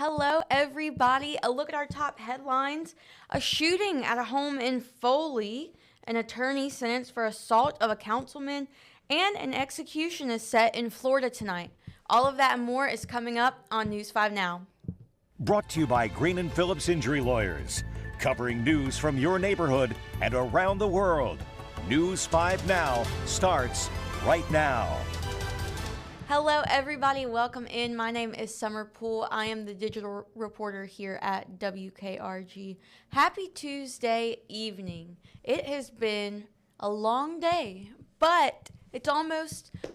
Hello, everybody. A look at our top headlines. A shooting at a home in Foley, an attorney sentenced for assault of a councilman, and an execution is set in Florida tonight. All of that and more is coming up on News 5 Now. Brought to you by Green and Phillips Injury Lawyers, covering news from your neighborhood and around the world. News 5 Now starts right now. Hello, everybody. Welcome in. My name is Summer Poole. I am the digital reporter here at WKRG. Happy Tuesday evening. It has been a long day, but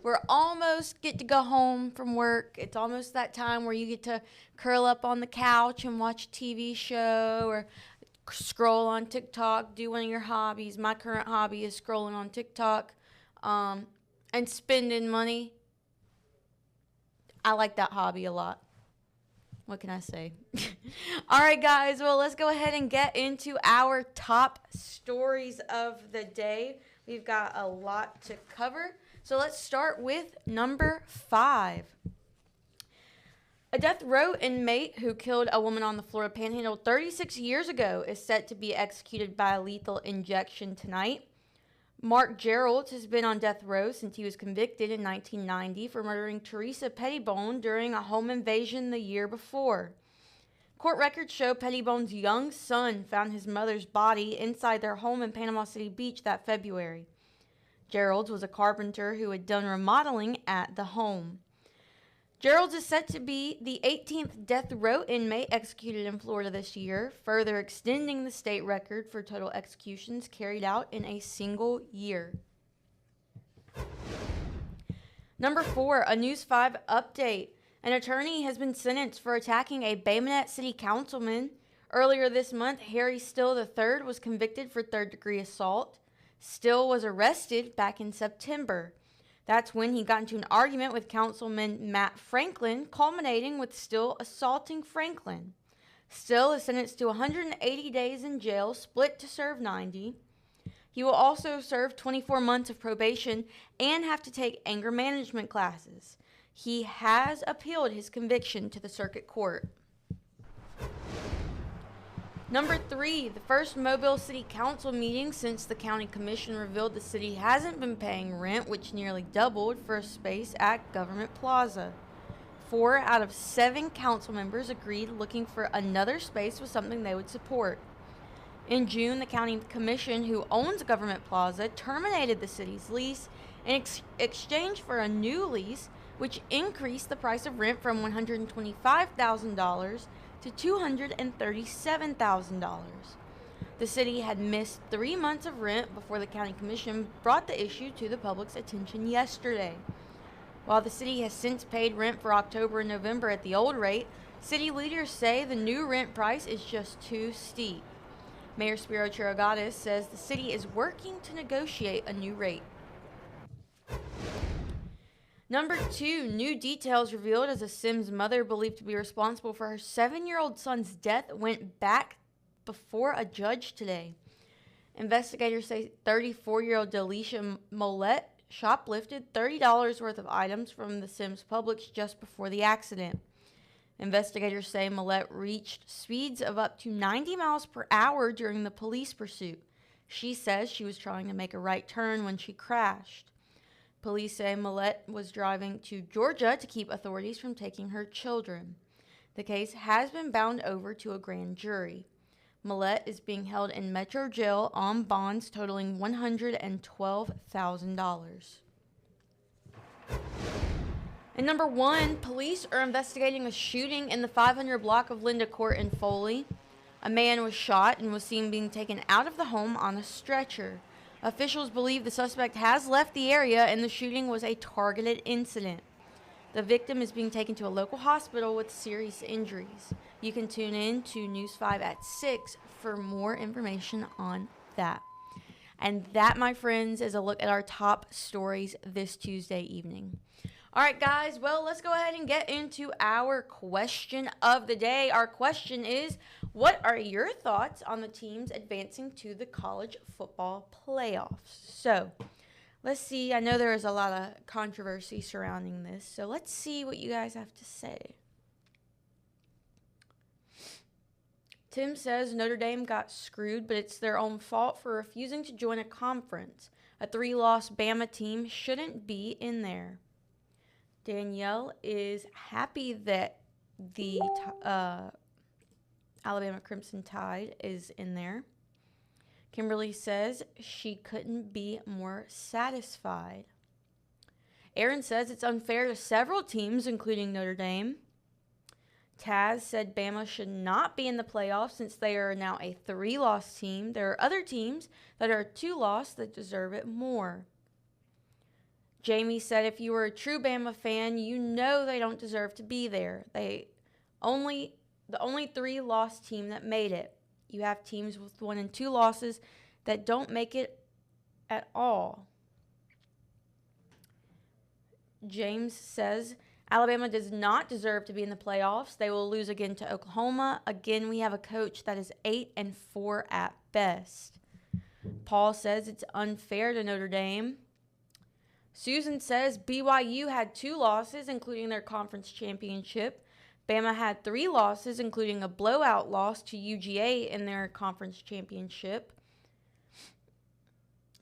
we're almost get to go home from work. It's almost that time where you get to curl up on the couch and watch a TV show or scroll on TikTok, do one of your hobbies. My current hobby is scrolling on TikTok and spending money. I like that hobby a lot. What can I say? All right, guys. Well, let's go ahead and get into our top stories of the day. We've got a lot to cover. So let's start with number 5. A death row inmate who killed a woman on the Florida Panhandle 36 years ago is set to be executed by a lethal injection tonight. Mark Gerald has been on death row since he was convicted in 1990 for murdering Teresa Pettibone during a home invasion the year before. Court records show Pettibone's young son found his mother's body inside their home in Panama City Beach that February. Gerald was a carpenter who had done remodeling at the home. Gerald is set to be the 18th death row inmate executed in Florida this year, further extending the state record for total executions carried out in a single year. Number 4, a News 5 update. An attorney has been sentenced for attacking a Bay Minette City councilman. Earlier this month, Harry Still III was convicted for third-degree assault. Still was arrested back in September. That's when he got into an argument with Councilman Matt Franklin, culminating with Still assaulting Franklin. Still is sentenced to 180 days in jail, split to serve 90. He will also serve 24 months of probation and have to take anger management classes. He has appealed his conviction to the circuit court. Number 3, the first Mobile City Council meeting since the County Commission revealed the city hasn't been paying rent, which nearly doubled for a space at Government Plaza. 4 out of 7 council members agreed looking for another space was something they would support. In June, the County Commission, who owns Government Plaza, terminated the city's lease in exchange for a new lease, which increased the price of rent from $125,000 to $237,000. The city had missed 3 months of rent before the County Commission brought the issue to the public's attention yesterday. While the city has since paid rent for October and November at the old rate, city leaders say the new rent price is just too steep. Mayor Spiro Chirigatis says the city is working to negotiate a new rate. Number 2, new details revealed as a Sims mother believed to be responsible for her 7-year-old son's death went back before a judge today. Investigators say 34-year-old Delisha Mollett shoplifted $30 worth of items from the Sims Publix just before the accident. Investigators say Mollett reached speeds of up to 90 miles per hour during the police pursuit. She says she was trying to make a right turn when she crashed. Police say Mollett was driving to Georgia to keep authorities from taking her children. The case has been bound over to a grand jury. Mollett is being held in Metro Jail on bonds totaling $112,000. And number 1, police are investigating a shooting in the 500 block of Linda Court in Foley. A man was shot and was seen being taken out of the home on a stretcher. Officials believe the suspect has left the area and the shooting was a targeted incident. The victim is being taken to a local hospital with serious injuries. You can tune in to News 5 at 6 for more information on that. And that, my friends, is a look at our top stories this Tuesday evening. All right, guys, well, let's go ahead and get into our question of the day. Our question is, what are your thoughts on the teams advancing to the college football playoffs? So, let's see. I know there is a lot of controversy surrounding this, so let's see what you guys have to say. Tim says Notre Dame got screwed, but it's their own fault for refusing to join a conference. A 3-loss Bama team shouldn't be in there. Danielle is happy that the Alabama Crimson Tide is in there. Kimberly says she couldn't be more satisfied. Aaron says it's unfair to several teams, including Notre Dame. Taz said Bama should not be in the playoffs since they are now a 3-loss team. There are other teams that are 2-loss that deserve it more. Jamie said if you were a true Bama fan, you know they don't deserve to be there. The only 3-loss team that made it. You have teams with 1 and 2 losses that don't make it at all. James says Alabama does not deserve to be in the playoffs. They will lose again to Oklahoma. Again, we have a coach that is 8-4 at best. Paul says it's unfair to Notre Dame. Susan says BYU had 2 losses, including their conference championship. Bama had 3 losses, including a blowout loss to UGA in their conference championship.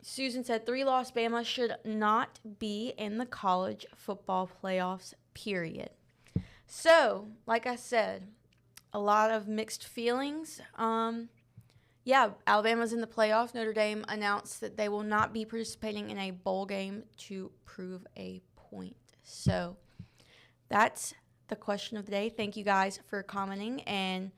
Susan said 3-loss Bama should not be in the college football playoffs, period. So, like I said, a lot of mixed feelings. Alabama's in the playoffs. Notre Dame announced that they will not be participating in a bowl game to prove a point. So, that's the question of the day. Thank you guys for commenting and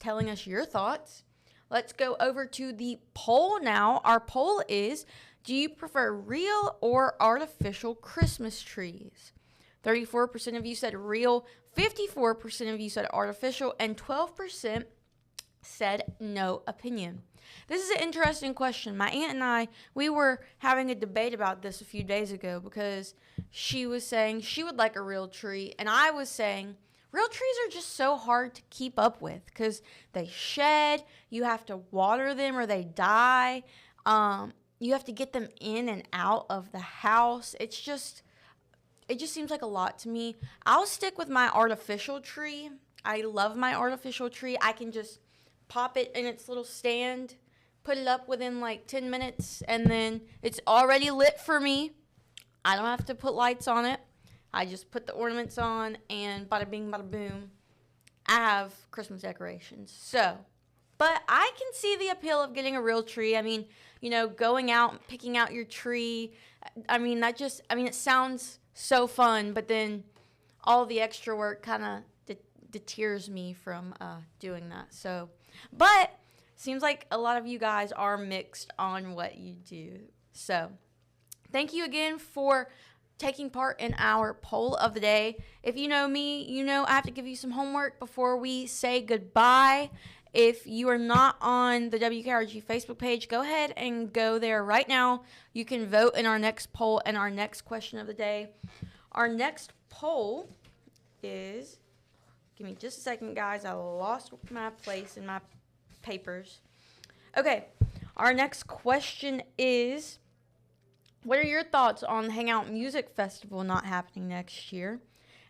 telling us your thoughts. Let's go over to the poll now. Our poll is, do you prefer real or artificial Christmas trees? 34% of you said real, 54% of you said artificial, and 12% said no opinion. This is an interesting question. My aunt and I, we were having a debate about this a few days ago because she was saying she would like a real tree, and I was saying real trees are just so hard to keep up with because they shed, you have to water them or they die, you have to get them in and out of the house. It just seems like a lot to me. I'll stick with my artificial tree. I love my artificial tree. I can just pop it in its little stand, put it up within like 10 minutes, and then it's already lit for me. I don't have to put lights on it. I just put the ornaments on, and bada bing, bada boom, I have Christmas decorations. So, but I can see the appeal of getting a real tree. I mean, going out, picking out your tree. It sounds so fun, but then all the extra work kind of deters me from doing that. So, but seems like a lot of you guys are mixed on what you do. So, thank you again for taking part in our poll of the day. If you know me, you know I have to give you some homework before we say goodbye. If you are not on the WKRG Facebook page, go ahead and go there right now. You can vote in our next poll and our next question of the day. Our next poll is, give me just a second, guys. I lost my place in my papers. Okay, our next question is, what are your thoughts on the Hangout Music Festival not happening next year?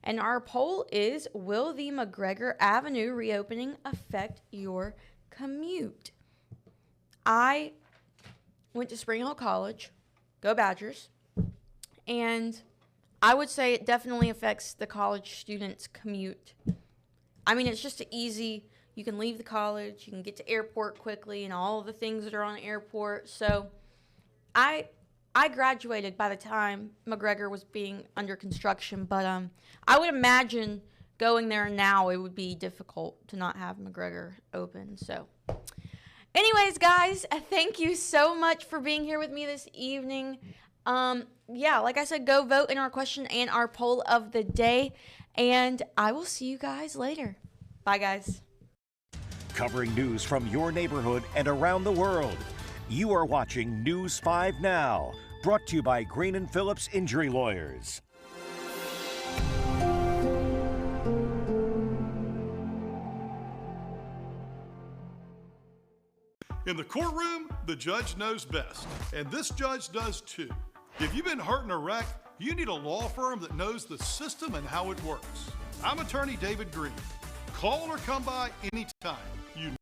And our poll is, will the McGregor Avenue reopening affect your commute? I went to Spring Hill College, go Badgers, and I would say it definitely affects the college students' commute. I mean, it's just easy. You can leave the college, you can get to airport quickly, and all the things that are on the airport. So I graduated by the time McGregor was being under construction, but I would imagine going there now, it would be difficult to not have McGregor open. So anyways, guys, thank you so much for being here with me this evening. Like I said, go vote in our question and our poll of the day, and I will see you guys later. Bye, guys. Covering news from your neighborhood and around the world. You are watching News 5 Now, brought to you by Green & Phillips Injury Lawyers. In the courtroom, the judge knows best, and this judge does too. If you've been hurt in a wreck, you need a law firm that knows the system and how it works. I'm attorney David Green. Call or come by anytime. You